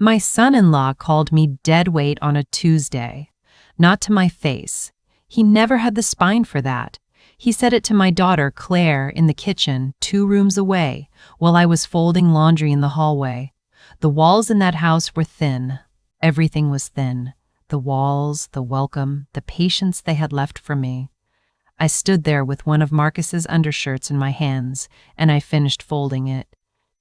My son-in-law called me deadweight on a Tuesday. Not to my face. He never had the spine for that. He said it to my daughter Claire in the kitchen, 2 rooms away, while I was folding laundry in the hallway. The walls in that house were thin. Everything was thin. The walls, the welcome, the patience they had left for me. I stood there with one of Marcus's undershirts in my hands, and I finished folding it.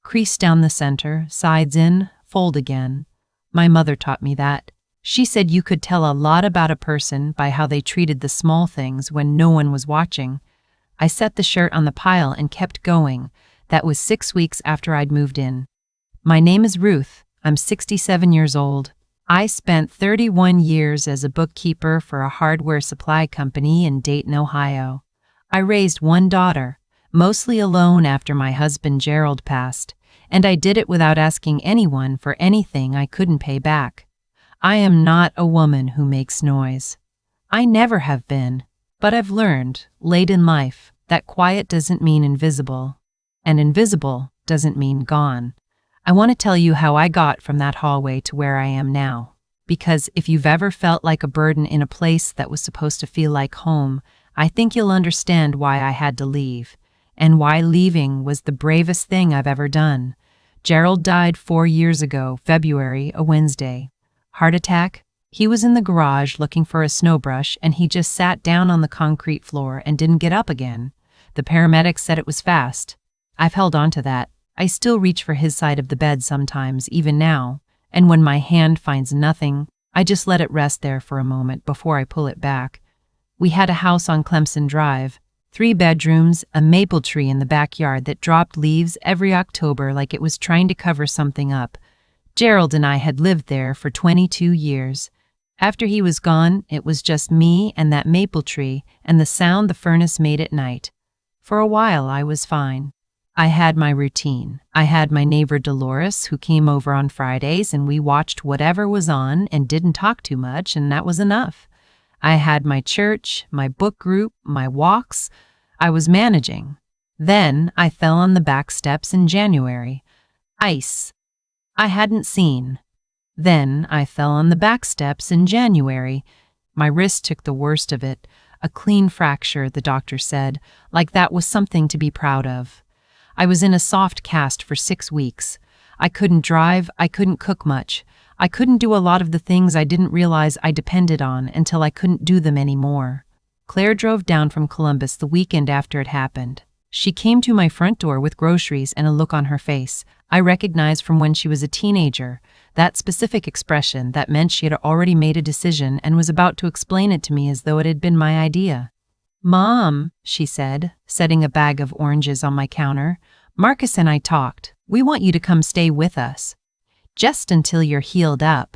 Crease down the center, sides in, fold again. My mother taught me that. She said you could tell a lot about a person by how they treated the small things when no one was watching. I set the shirt on the pile and kept going. That was 6 weeks after I'd moved in. My name is Ruth. I'm 67 years old. I spent 31 years as a bookkeeper for a hardware supply company in Dayton, Ohio. I raised 1 daughter, mostly alone after my husband Gerald passed, and I did it without asking anyone for anything I couldn't pay back. I am not a woman who makes noise. I never have been, but I've learned, late in life, that quiet doesn't mean invisible, and invisible doesn't mean gone. I want to tell you how I got from that hallway to where I am now, because if you've ever felt like a burden in a place that was supposed to feel like home, I think you'll understand why I had to leave, and why leaving was the bravest thing I've ever done. Gerald died 4 years ago, February, a Wednesday. Heart attack? He was in the garage looking for a snow brush, and he just sat down on the concrete floor and didn't get up again. The paramedics said it was fast. I've held on to that. I still reach for his side of the bed sometimes, even now, and when my hand finds nothing, I just let it rest there for a moment before I pull it back. We had a house on Clemson Drive, 3 bedrooms, a maple tree in the backyard that dropped leaves every October like it was trying to cover something up. Gerald and I had lived there for 22 years. After he was gone, it was just me and that maple tree and the sound the furnace made at night. For a while, I was fine. I had my routine. I had my neighbor Dolores, who came over on Fridays, and we watched whatever was on and didn't talk too much, and that was enough. I had my church, my book group, my walks. I was managing. Then I fell on the back steps in January. Ice. I hadn't seen. Then I fell on the back steps in January. My wrist took the worst of it. A clean fracture, the doctor said, like that was something to be proud of. I was in a soft cast for 6 weeks. I couldn't drive, I couldn't cook much. I couldn't do a lot of the things I didn't realize I depended on until I couldn't do them anymore. Claire drove down from Columbus the weekend after it happened. She came to my front door with groceries and a look on her face I recognized from when she was a teenager, that specific expression that meant she had already made a decision and was about to explain it to me as though it had been my idea. "Mom," she said, setting a bag of oranges on my counter, "Marcus and I talked. We want you to come stay with us. Just until you're healed up."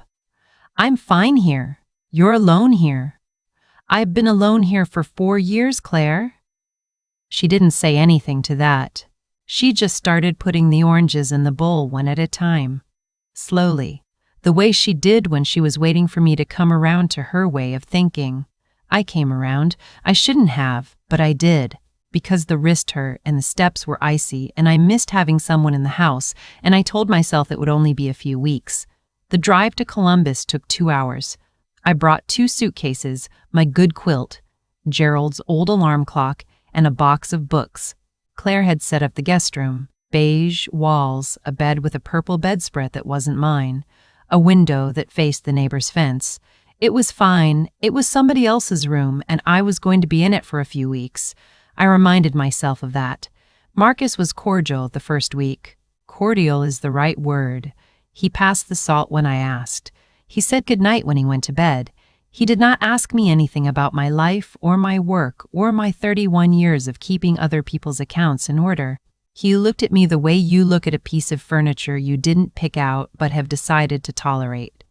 "I'm fine here. You're alone here." "I've been alone here for 4 years, Claire." She didn't say anything to that. She just started putting the oranges in the bowl one at a time. Slowly, the way she did when she was waiting for me to come around to her way of thinking. I came around. I shouldn't have, but I did, because the wrist hurt and the steps were icy and I missed having someone in the house, and I told myself it would only be a few weeks. The drive to Columbus took 2 hours. I brought 2 suitcases, my good quilt, Gerald's old alarm clock, and a box of books. Claire had set up the guest room. Beige walls, a bed with a purple bedspread that wasn't mine, a window that faced the neighbor's fence. It was fine. It was somebody else's room, and I was going to be in it for a few weeks. I reminded myself of that. Marcus was cordial the first week. Cordial is the right word. He passed the salt when I asked. He said goodnight when he went to bed. He did not ask me anything about my life or my work or my 31 years of keeping other people's accounts in order. He looked at me the way you look at a piece of furniture you didn't pick out but have decided to tolerate.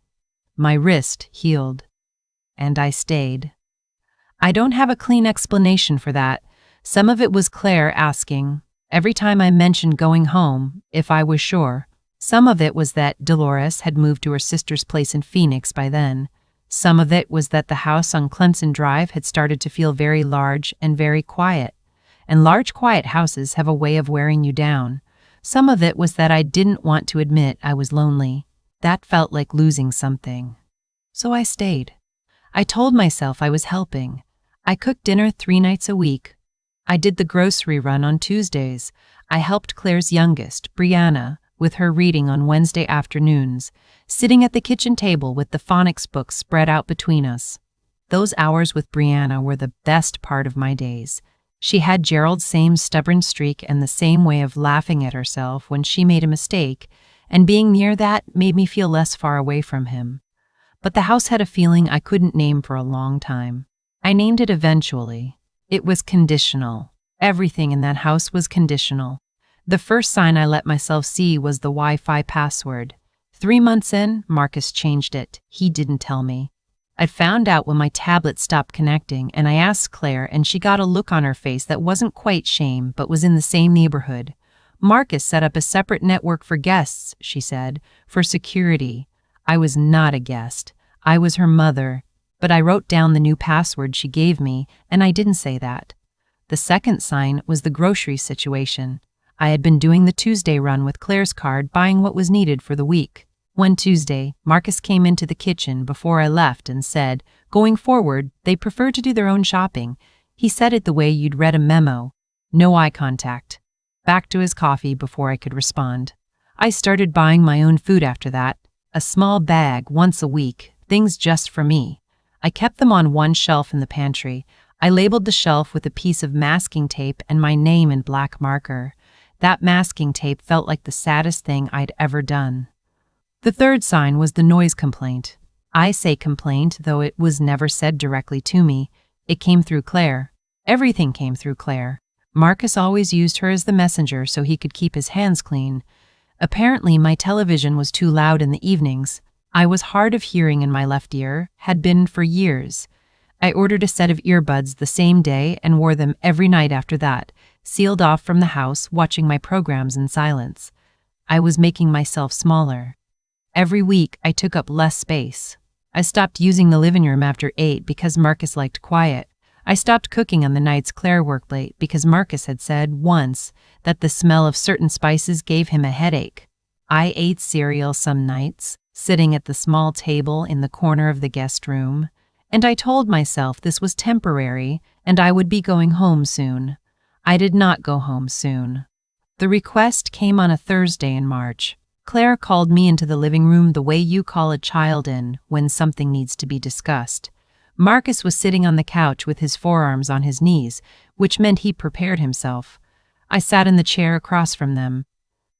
My wrist healed, and I stayed. I don't have a clean explanation for that. Some of it was Claire asking, every time I mentioned going home, if I was sure. Some of it was that Dolores had moved to her sister's place in Phoenix by then. Some of it was that the house on Clemson Drive had started to feel very large and very quiet. And large, quiet houses have a way of wearing you down. Some of it was that I didn't want to admit I was lonely. That felt like losing something. So I stayed. I told myself I was helping. I cooked dinner 3 nights a week. I did the grocery run on Tuesdays. I helped Claire's youngest, Brianna, with her reading on Wednesday afternoons, sitting at the kitchen table with the phonics book spread out between us. Those hours with Brianna were the best part of my days. She had Gerald's same stubborn streak and the same way of laughing at herself when she made a mistake, and being near that made me feel less far away from him. But the house had a feeling I couldn't name for a long time. I named it eventually. It was conditional. Everything in that house was conditional. The first sign I let myself see was the Wi-Fi password. 3 months in, Marcus changed it. He didn't tell me. I found out when my tablet stopped connecting, and I asked Claire, and she got a look on her face that wasn't quite shame, but was in the same neighborhood. Marcus set up a separate network for guests, she said, for security. I was not a guest. I was her mother, but I wrote down the new password she gave me, and I didn't say that. The second sign was the grocery situation. I had been doing the Tuesday run with Claire's card, buying what was needed for the week. One Tuesday, Marcus came into the kitchen before I left and said, going forward, they prefer to do their own shopping. He said it the way you'd read a memo. No eye contact. Back to his coffee before I could respond. I started buying my own food after that. A small bag once a week, things just for me. I kept them on one shelf in the pantry. I labeled the shelf with a piece of masking tape and my name in black marker. That masking tape felt like the saddest thing I'd ever done. The third sign was the noise complaint. I say complaint, though it was never said directly to me. It came through Claire. Everything came through Claire. Marcus always used her as the messenger so he could keep his hands clean. Apparently, my television was too loud in the evenings. I was hard of hearing in my left ear, had been for years. I ordered a set of earbuds the same day and wore them every night after that, sealed off from the house, watching my programs in silence. I was making myself smaller. Every week, I took up less space. I stopped using the living room after 8 because Marcus liked quiet. I stopped cooking on the nights Claire worked late because Marcus had said once that the smell of certain spices gave him a headache. I ate cereal some nights, sitting at the small table in the corner of the guest room, and I told myself this was temporary and I would be going home soon. I did not go home soon. The request came on a Thursday in March. Claire called me into the living room the way you call a child in when something needs to be discussed. Marcus was sitting on the couch with his forearms on his knees, which meant he prepared himself. I sat in the chair across from them.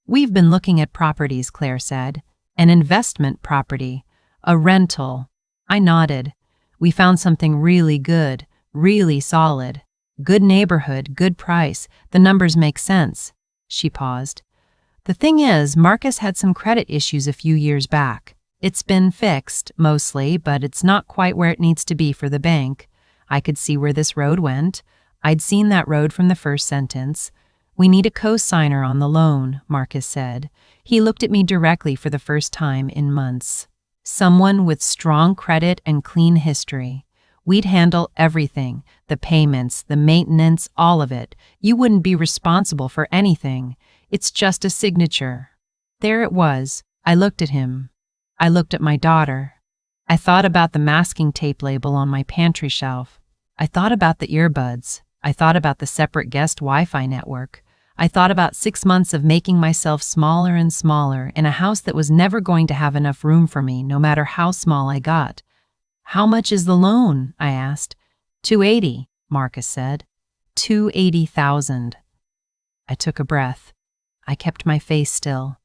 "We've been looking at properties," Claire said. "An investment property. A rental." I nodded. "We found something really good, really solid. Good neighborhood, good price. The numbers make sense." She paused. "The thing is, Marcus had some credit issues a few years back. It's been fixed, mostly, but it's not quite where it needs to be for the bank. I could see where this road went. I'd seen that road from the first sentence. We need a co-signer on the loan," Marcus said. He looked at me directly for the first time in months. "Someone with strong credit and clean history. We'd handle everything, the payments, the maintenance, all of it. You wouldn't be responsible for anything. It's just a signature." There it was. I looked at him. I looked at my daughter. I thought about the masking tape label on my pantry shelf. I thought about the earbuds. I thought about the separate guest Wi-Fi network. I thought about 6 months of making myself smaller and smaller in a house that was never going to have enough room for me, no matter how small I got. "How much is the loan?" I asked. $280, Marcus said. $280,000. I took a breath. I kept my face still.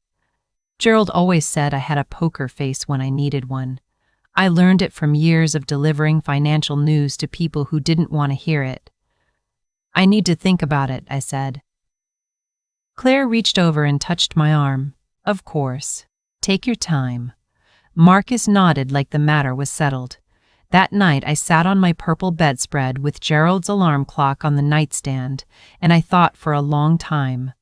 Gerald always said I had a poker face when I needed one. I learned it from years of delivering financial news to people who didn't want to hear it. "I need to think about it," I said. Claire reached over and touched my arm. "Of course. Take your time." Marcus nodded like the matter was settled. That night I sat on my purple bedspread with Gerald's alarm clock on the nightstand, and I thought for a long time.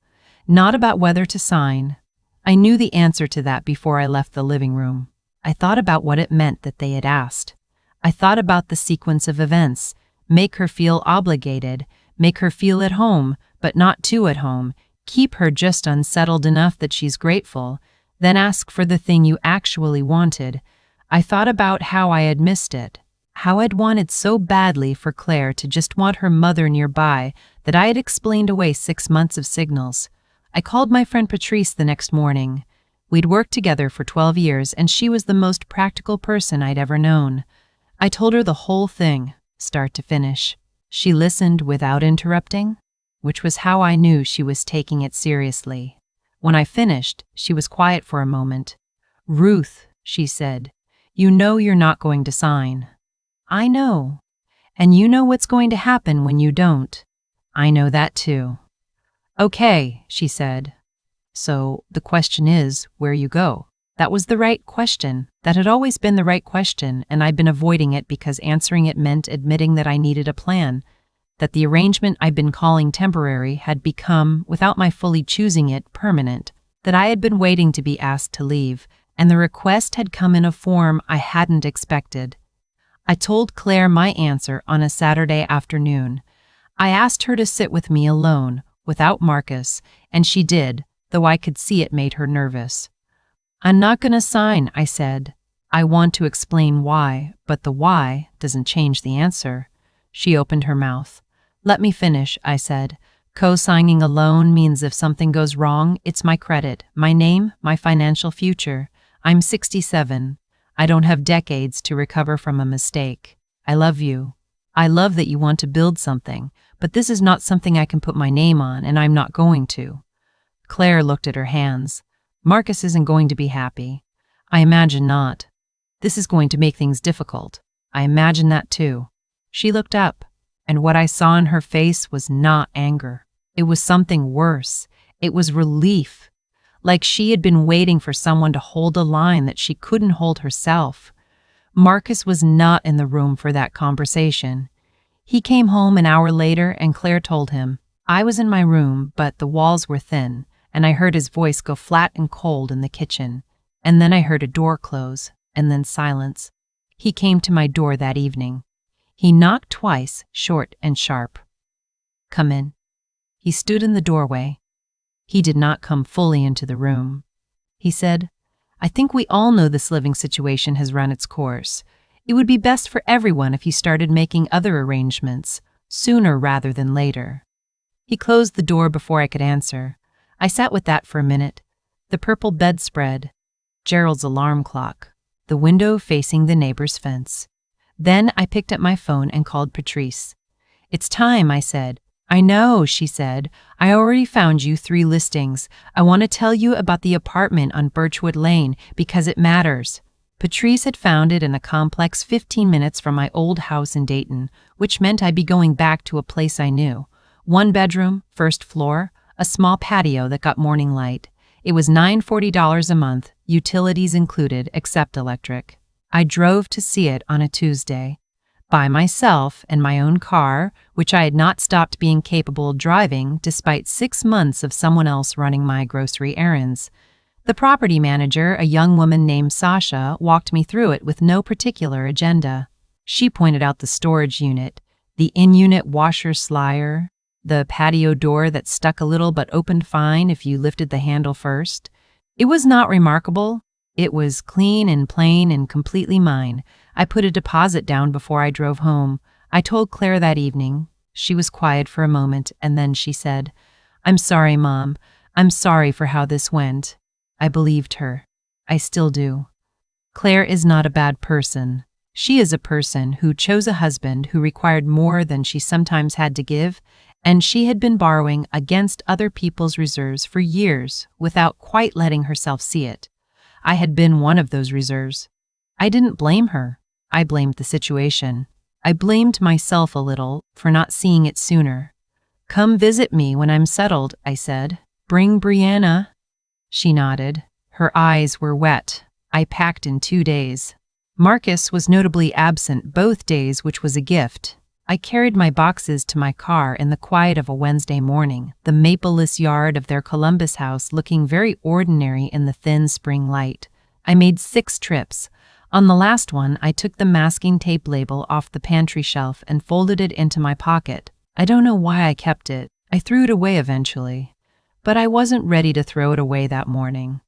Not about whether to sign. I knew the answer to that before I left the living room. I thought about what it meant that they had asked. I thought about the sequence of events. Make her feel obligated, make her feel at home, but not too at home, keep her just unsettled enough that she's grateful, Then ask for the thing you actually wanted. I thought about how I had missed it, how I'd wanted so badly for Claire to just want her mother nearby that I had explained away 6 months of signals. I called my friend Patrice the next morning. We'd worked together for 12 years, and she was the most practical person I'd ever known. I told her the whole thing, start to finish. She listened without interrupting, which was how I knew she was taking it seriously. When I finished, she was quiet for a moment. "Ruth," she said, "you know you're not going to sign." "I know. And you know what's going to happen when you don't." "I know that too." "Okay," she said. "So the question is where you go." That was the right question. That had always been the right question, and I'd been avoiding it because answering it meant admitting that I needed a plan, that the arrangement I'd been calling temporary had become, without my fully choosing it, permanent, that I had been waiting to be asked to leave, and the request had come in a form I hadn't expected. I told Claire my answer on a Saturday afternoon. I asked her to sit with me alone, without Marcus, and she did, though I could see it made her nervous. "I'm not going to sign," I said. "I want to explain why, but the why doesn't change the answer." She opened her mouth. "Let me finish," I said. "Co-signing a loan means if something goes wrong, it's my credit, my name, my financial future. I'm 67. I don't have decades to recover from a mistake. I love you. I love that you want to build something, but this is not something I can put my name on, and I'm not going to." Claire looked at her hands. "Marcus isn't going to be happy." "I imagine not. This is going to make things difficult." "I imagine that too." She looked up, and what I saw in her face was not anger. It was something worse. It was relief, like she had been waiting for someone to hold a line that she couldn't hold herself. Marcus was not in the room for that conversation. He came home an hour later, and Claire told him. I was in my room, but the walls were thin, and I heard his voice go flat and cold in the kitchen. And then I heard a door close, and then silence. He came to my door that evening. He knocked twice, short and sharp. "Come in." He stood in the doorway. He did not come fully into the room. He said, "I think we all know this living situation has run its course. It would be best for everyone if you started making other arrangements, sooner rather than later." He closed the door before I could answer. I sat with that for a minute. The purple bedspread, Gerald's alarm clock, the window facing the neighbor's fence. Then I picked up my phone and called Patrice. "It's time," I said. "I know," she said. "I already found you 3 listings. I want to tell you about the apartment on Birchwood Lane because it matters." Patrice had found it in a complex 15 minutes from my old house in Dayton, which meant I'd be going back to a place I knew. 1 bedroom, 1st floor, a small patio that got morning light. It was $940 a month, utilities included except electric. I drove to see it on a Tuesday, by myself in my own car, which I had not stopped being capable of driving despite 6 months of someone else running my grocery errands. The property manager, a young woman named Sasha, walked me through it with no particular agenda. She pointed out the storage unit, the in-unit washer-slyer, the patio door that stuck a little but opened fine if you lifted the handle first. It was not remarkable. It was clean and plain and completely mine. I put a deposit down before I drove home. I told Claire that evening. She was quiet for a moment, and then she said, "I'm sorry, Mom. I'm sorry for how this went." I believed her. I still do. Claire is not a bad person. She is a person who chose a husband who required more than she sometimes had to give, and she had been borrowing against other people's reserves for years without quite letting herself see it. I had been one of those reserves. I didn't blame her. I blamed the situation. I blamed myself a little for not seeing it sooner. "Come visit me when I'm settled," I said. "Bring Brianna." She nodded. Her eyes were wet. I packed in 2 days. Marcus was notably absent both days, which was a gift. I carried my boxes to my car in the quiet of a Wednesday morning, the mapleless yard of their Columbus house looking very ordinary in the thin spring light. I made 6 trips. On the last one, I took the masking tape label off the pantry shelf and folded it into my pocket. I don't know why I kept it. I threw it away eventually. But I wasn't ready to throw it away that morning.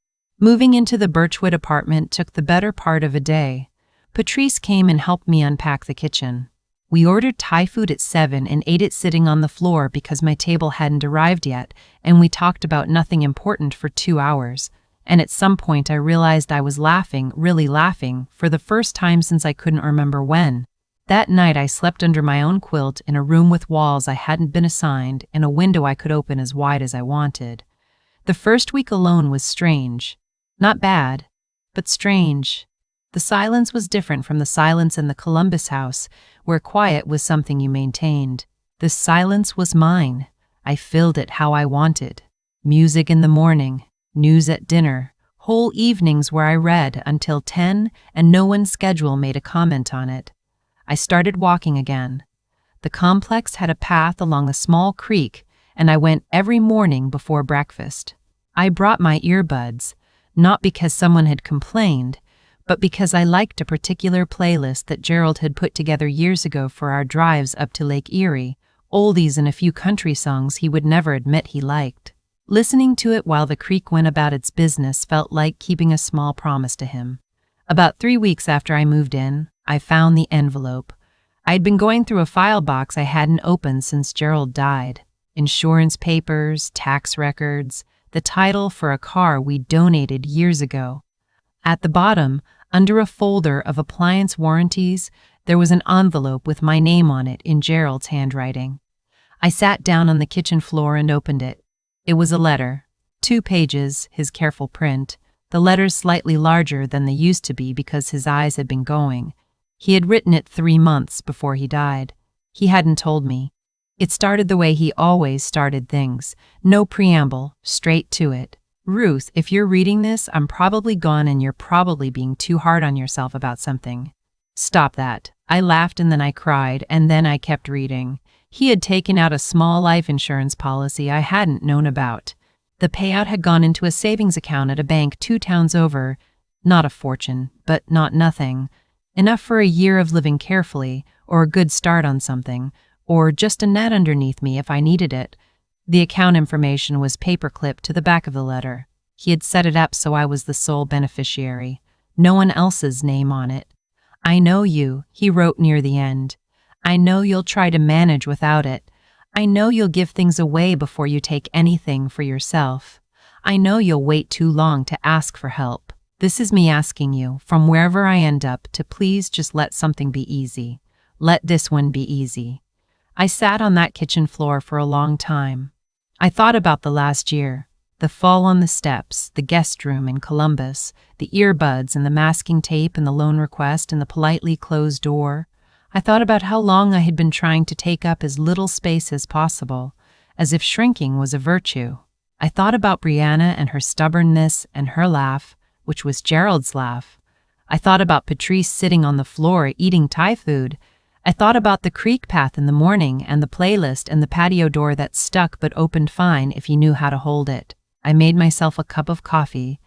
Moving into the Birchwood apartment took the better part of a day. Patrice came and helped me unpack the kitchen. We ordered Thai food at 7 and ate it sitting on the floor because my table hadn't arrived yet, and we talked about nothing important for 2 hours. And at some point I realized I was laughing, really laughing, for the first time since I couldn't remember when. That night I slept under my own quilt in a room with walls I hadn't been assigned and a window I could open as wide as I wanted. The first week alone was strange. Not bad, but strange. The silence was different from the silence in the Columbus house, where quiet was something you maintained. The silence was mine. I filled it how I wanted. Music in the morning, news at dinner, whole evenings where I read until 10 and no one's schedule made a comment on it. I started walking again. The complex had a path along a small creek, and I went every morning before breakfast. I brought my earbuds, not because someone had complained, but because I liked a particular playlist that Gerald had put together years ago for our drives up to Lake Erie, oldies and a few country songs he would never admit he liked. Listening to it while the creek went about its business felt like keeping a small promise to him. About 3 weeks after I moved in, I found the envelope. I'd been going through a file box I hadn't opened since Gerald died. Insurance papers, tax records, the title for a car we donated years ago. At the bottom, under a folder of appliance warranties, there was an envelope with my name on it in Gerald's handwriting. I sat down on the kitchen floor and opened it. It was a letter. 2 pages, his careful print, the letters slightly larger than they used to be because his eyes had been going. He had written it 3 months before he died. He hadn't told me. It started the way he always started things. No preamble, straight to it. Ruth, if you're reading this, I'm probably gone and you're probably being too hard on yourself about something. Stop that. I laughed and then I cried, and then I kept reading. He had taken out a small life insurance policy I hadn't known about. The payout had gone into a savings account at a bank 2 towns over. Not a fortune, but not nothing. Enough for a year of living carefully, or a good start on something, or just a net underneath me if I needed it. The account information was paperclipped to the back of the letter. He had set it up so I was the sole beneficiary. No one else's name on it. I know you, he wrote near the end. I know you'll try to manage without it. I know you'll give things away before you take anything for yourself. I know you'll wait too long to ask for help. This is me asking you, from wherever I end up, to please just let something be easy. Let this one be easy. I sat on that kitchen floor for a long time. I thought about the last year, the fall on the steps, the guest room in Columbus, the earbuds and the masking tape and the loan request and the politely closed door. I thought about how long I had been trying to take up as little space as possible, as if shrinking was a virtue. I thought about Brianna and her stubbornness and her laugh, which was Gerald's laugh. I thought about Patrice sitting on the floor eating Thai food. I thought about the creek path in the morning and the playlist and the patio door that stuck but opened fine if you knew how to hold it. I made myself a cup of coffee.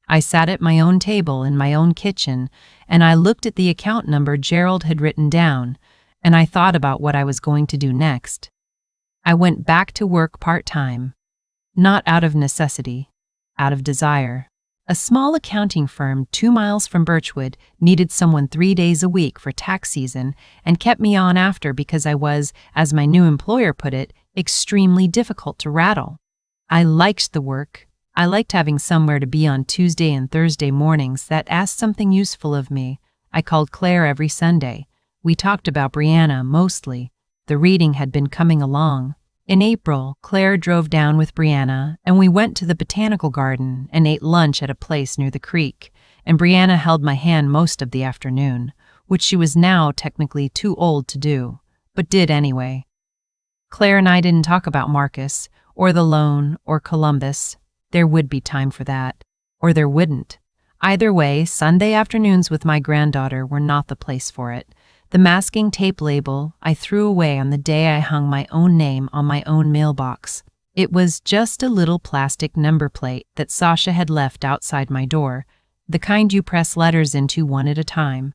I sat at my own table in my own kitchen, and I looked at the account number Gerald had written down, and I thought about what I was going to do next. I went back to work part-time. Not out of necessity, out of desire. A small accounting firm 2 miles from Birchwood needed someone 3 days a week for tax season and kept me on after because I was, as my new employer put it, extremely difficult to rattle. I liked the work. I liked having somewhere to be on Tuesday and Thursday mornings that asked something useful of me. I called Claire every Sunday. We talked about Brianna mostly. The reading had been coming along. In April, Claire drove down with Brianna, and we went to the botanical garden and ate lunch at a place near the creek, and Brianna held my hand most of the afternoon, which she was now technically too old to do, but did anyway. Claire and I didn't talk about Marcus, or the loan, or Columbus. There would be time for that, or there wouldn't. Either way, Sunday afternoons with my granddaughter were not the place for it. The masking tape label I threw away on the day I hung my own name on my own mailbox. It was just a little plastic number plate that Sasha had left outside my door, the kind you press letters into one at a time.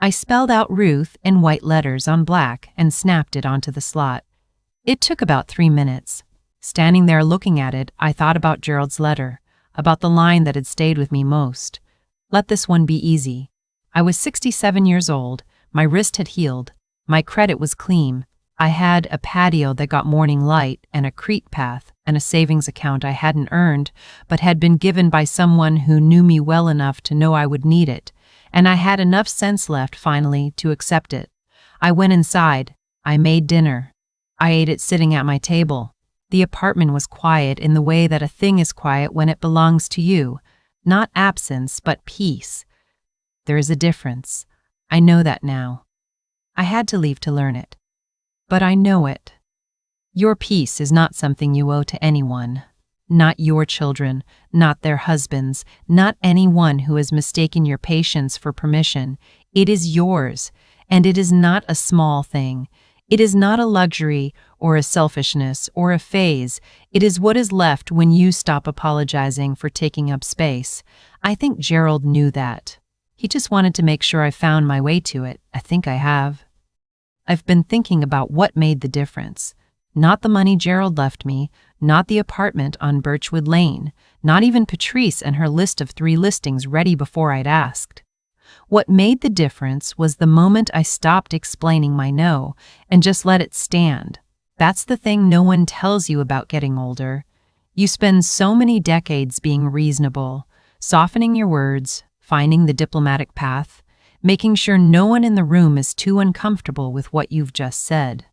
I spelled out Ruth in white letters on black and snapped it onto the slot. It took about 3 minutes. Standing there looking at it, I thought about Gerald's letter. about the line that had stayed with me most. Let this one be easy. I was 67 years old, my wrist had healed, my credit was clean, I had a patio that got morning light and a creek path and a savings account I hadn't earned but had been given by someone who knew me well enough to know I would need it, and I had enough sense left finally to accept it. I went inside, I made dinner. I ate it sitting at my table. The apartment was quiet in the way that a thing is quiet when it belongs to you, not absence but peace. There is a difference. I know that now. I had to leave to learn it. But I know it. Your peace is not something you owe to anyone. Not your children, not their husbands, not anyone who has mistaken your patience for permission. It is yours, and it is not a small thing. It is not a luxury or a selfishness or a phase. It is what is left when you stop apologizing for taking up space. I think Gerald knew that. He just wanted to make sure I found my way to it. I think I have. I've been thinking about what made the difference. Not the money Gerald left me, not the apartment on Birchwood Lane, not even Patrice and her list of 3 listings ready before I'd asked. What made the difference was the moment I stopped explaining my no and just let it stand. That's the thing no one tells you about getting older. You spend so many decades being reasonable, softening your words, finding the diplomatic path, making sure no one in the room is too uncomfortable with what you've just said.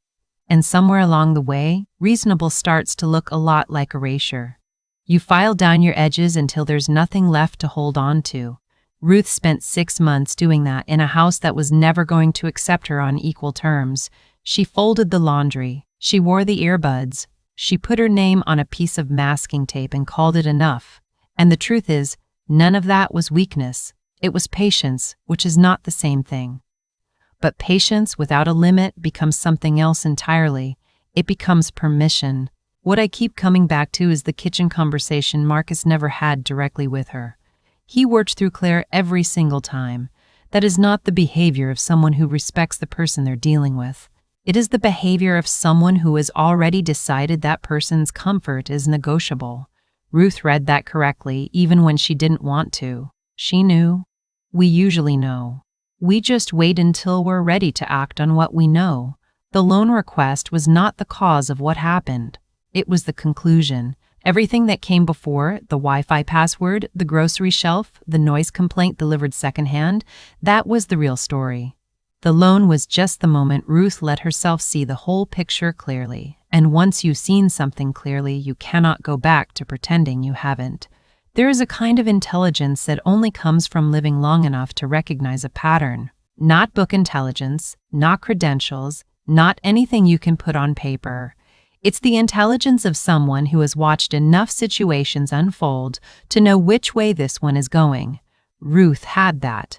And somewhere along the way, reasonable starts to look a lot like erasure. You file down your edges until there's nothing left to hold on to. Ruth spent 6 months doing that in a house that was never going to accept her on equal terms. She folded the laundry. She wore the earbuds. She put her name on a piece of masking tape and called it enough. And the truth is, none of that was weakness. It was patience, which is not the same thing. But patience without a limit becomes something else entirely. It becomes permission. What I keep coming back to is the kitchen conversation Marcus never had directly with her. He worked through Claire every single time. That is not the behavior of someone who respects the person they're dealing with. It is the behavior of someone who has already decided that person's comfort is negotiable. Ruth read that correctly, even when she didn't want to. She knew. We usually know. We just wait until we're ready to act on what we know. The loan request was not the cause of what happened. It was the conclusion. Everything that came before, the Wi-Fi password, the grocery shelf, the noise complaint delivered secondhand, that was the real story. The loan was just the moment Ruth let herself see the whole picture clearly. And once you've seen something clearly, you cannot go back to pretending you haven't. There is a kind of intelligence that only comes from living long enough to recognize a pattern. Not book intelligence, not credentials, not anything you can put on paper. It's the intelligence of someone who has watched enough situations unfold to know which way this one is going. Ruth had that.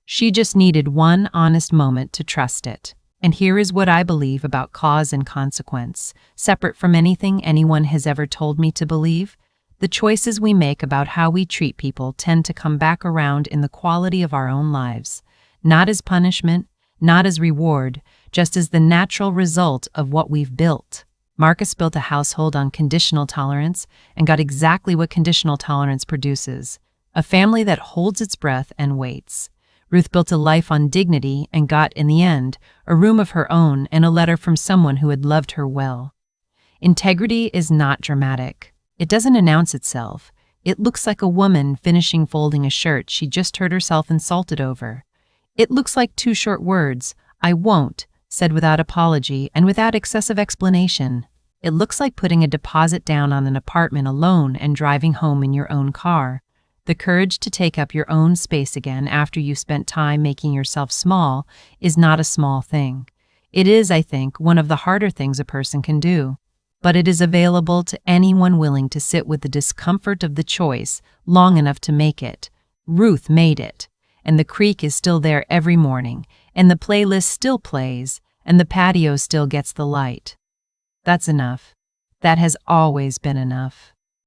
She just needed one honest moment to trust it. And here is what I believe about cause and consequence, separate from anything anyone has ever told me to believe. The choices we make about how we treat people tend to come back around in the quality of our own lives, not as punishment, not as reward, just as the natural result of what we've built. Marcus built a household on conditional tolerance and got exactly what conditional tolerance produces, a family that holds its breath and waits. Ruth built a life on dignity and got, in the end, a room of her own and a letter from someone who had loved her well. Integrity is not dramatic. It doesn't announce itself. It looks like a woman finishing folding a shirt she just heard herself insulted over. It looks like 2 short words, "I won't," said without apology and without excessive explanation. It looks like putting a deposit down on an apartment alone and driving home in your own car. The courage to take up your own space again after you spent time making yourself small is not a small thing. It is, I think, one of the harder things a person can do. But it is available to anyone willing to sit with the discomfort of the choice long enough to make it. Ruth made it, and the creek is still there every morning, and the playlist still plays, and the patio still gets the light. That's enough. That has always been enough.